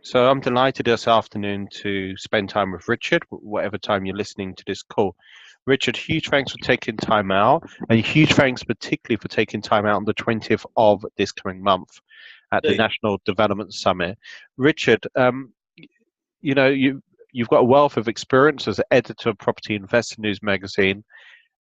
So I'm delighted this afternoon to spend time with Richard, whatever time you're listening to this call. Richard, huge thanks for taking time out, and huge thanks particularly for taking time out on the 20th of this coming month at the Indeed. National Development Summit. Richard, you've got a wealth of experience as an editor of Property Investor News magazine,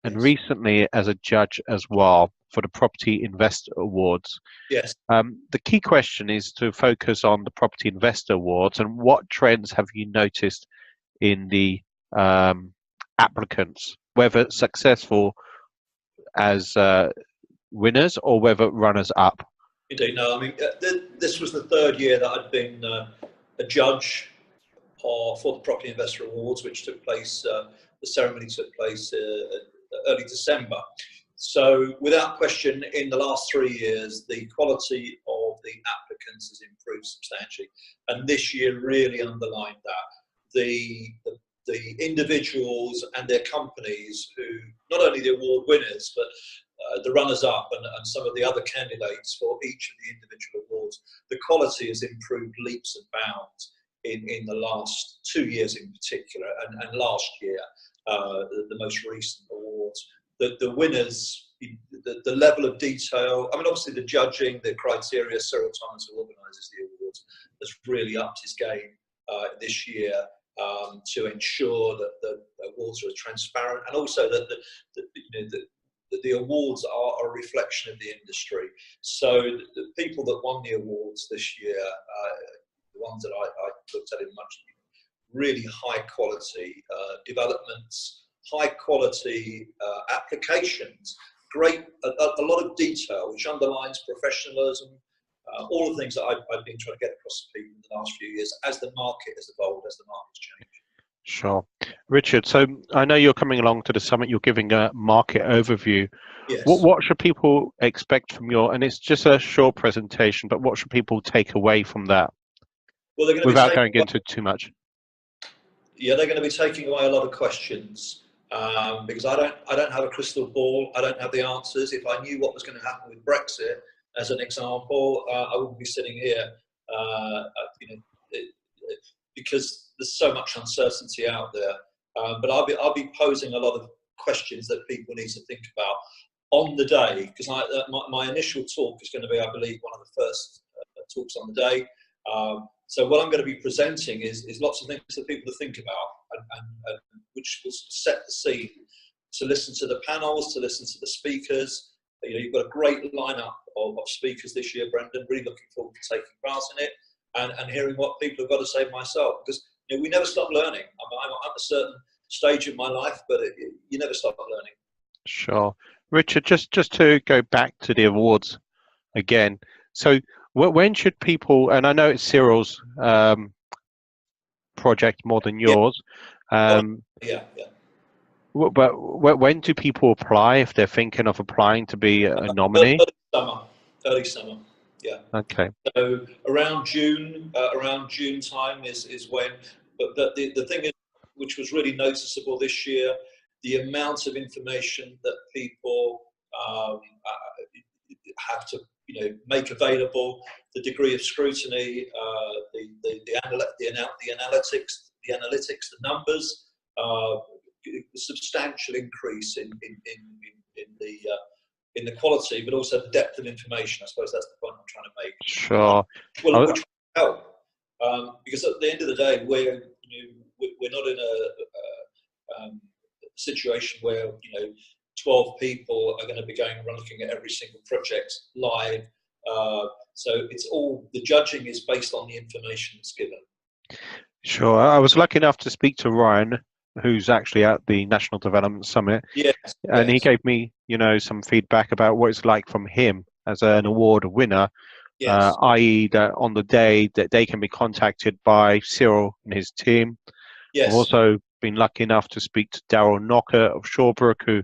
and Yes. recently as a judge as well for the Property Investor Awards. Yes. The key question is to focus on the Property Investor Awards and what trends have you noticed in the applicants, whether successful as winners or whether runners up? Indeed. No, I mean, this was the third year that I'd been a judge for the Property Investor Awards, which took place, the ceremony took place early December. So without question, in the last 3 years, the quality of the applicants has improved substantially. And this year really underlined that. The individuals and their companies who, not only the award winners, but the runners-up and some of the other candidates for each of the individual awards, the quality has improved leaps and bounds in the last 2 years in particular, and last year, the most recent awards. The winners, the level of detail, I mean, obviously the judging, the criteria, Cyril Thomas, who organises the awards, has really upped his game this year to ensure that the awards are transparent, and also that the awards are a reflection of the industry. So the people that won the awards this year, the ones that I looked at in much, really high quality developments, high quality applications, a lot of detail, which underlines professionalism, all the things that I've been trying to get across to people in the last few years as the market has evolved, as the market's changed. Sure. Richard, so I know you're coming along to the summit, you're giving a market overview. Yes. What should people expect from and it's just a short presentation, but what should people take away from that? Well, they're going to without going into too much. Yeah, they're going to be taking away a lot of questions because I don't have a crystal ball. I don't have the answers. If I knew what was going to happen with Brexit, as an example, I wouldn't be sitting here. Because there's so much uncertainty out there. But I'll be posing a lot of questions that people need to think about on the day, because my initial talk is going to be, I believe, one of the first talks on the day. So what I'm going to be presenting is lots of things for people to think about, and which will set the scene, to listen to the panels, to listen to the speakers. You've got a great lineup of speakers this year, Brendan. Really looking forward to taking part in it and hearing what people have got to say myself, because we never stop learning. I'm at a certain stage in my life, but you never stop learning. Sure. Richard, just to go back to the awards again. So when should people, and I know it's Cyril's project more than yours. Yeah. But when do people apply if they're thinking of applying to be a nominee? Early summer. Yeah. Okay. So around June time is when. But the thing is, which was really noticeable this year, the amount of information that people have to make available, the degree of scrutiny, the analytics, the numbers, substantial increase in the quality, but also the depth of information. I suppose that's the point I'm trying to make. Sure. Which will help, because at the end of the day, we're not in a situation where 12 people are going to be going and looking at every single project live. So it's all, the judging is based on the information that's given. Sure. I was lucky enough to speak to Ryan, who's actually at the National Development Summit. Yes. And he gave me, some feedback about what it's like from him as an award winner, yes. i.e. that on the day that they can be contacted by Cyril and his team. Yes. I've also been lucky enough to speak to Daryl Knocker of Shawbrook, who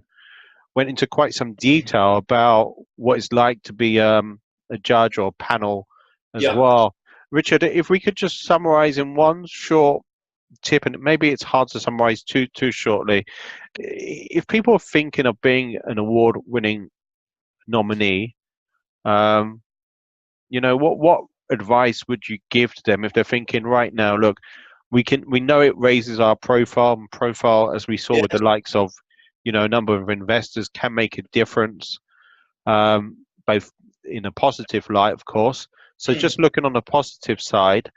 went into quite some detail about what it's like to be a judge or panel as well. Richard, if we could just summarize in one short tip, and maybe it's hard to summarize too shortly. If people are thinking of being an award-winning nominee, what advice would you give to them if they're thinking right now, look, we know it raises our profile, and profile, as we saw with the likes of, a number of investors, can make a difference, both in a positive light, of course. So just looking on the positive side,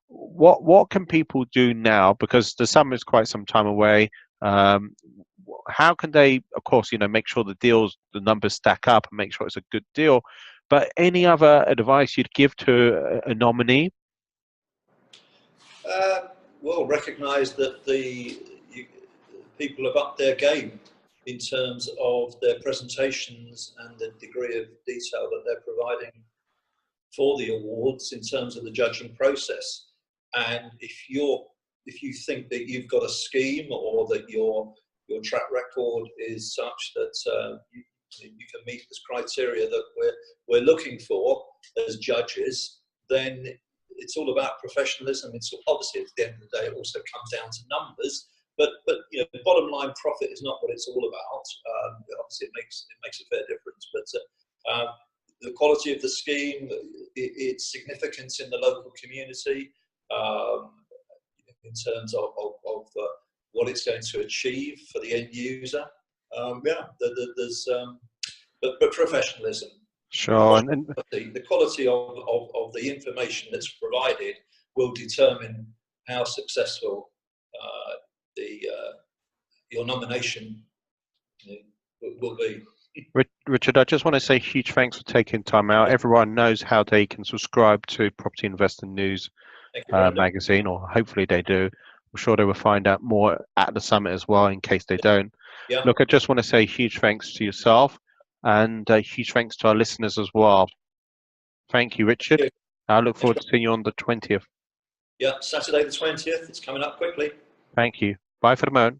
what can people do now, because the summer is quite some time away? How can they, of course, make sure the numbers stack up and make sure it's a good deal? But any other advice you'd give to a nominee? Well, recognise that people have upped their game in terms of their presentations and the degree of detail that they're providing for the awards in terms of the judging process. And if you think that you've got a scheme, or that your track record is such that you can meet this criteria that we're looking for as judges, then it's all about professionalism. It's obviously, at the end of the day, it also comes down to numbers. But bottom line profit is not what it's all about. Obviously, it makes a fair difference. But the quality of the scheme, its significance in the local community, in terms of what it's going to achieve for the end user. There's but professionalism. Sure. The quality of the information that's provided will determine how successful your nomination will be. Richard, I just want to say huge thanks for taking time out. Everyone knows how they can subscribe to Property Investor News magazine, or hopefully they do. I'm sure they will find out more at the summit as well, in case they don't. Yeah. Look, I just want to say huge thanks to yourself, and huge thanks to our listeners as well. Thank you, Richard. I look forward to seeing you on the 20th. Yeah, Saturday the 20th. It's coming up quickly. Thank you. Bye for the moment.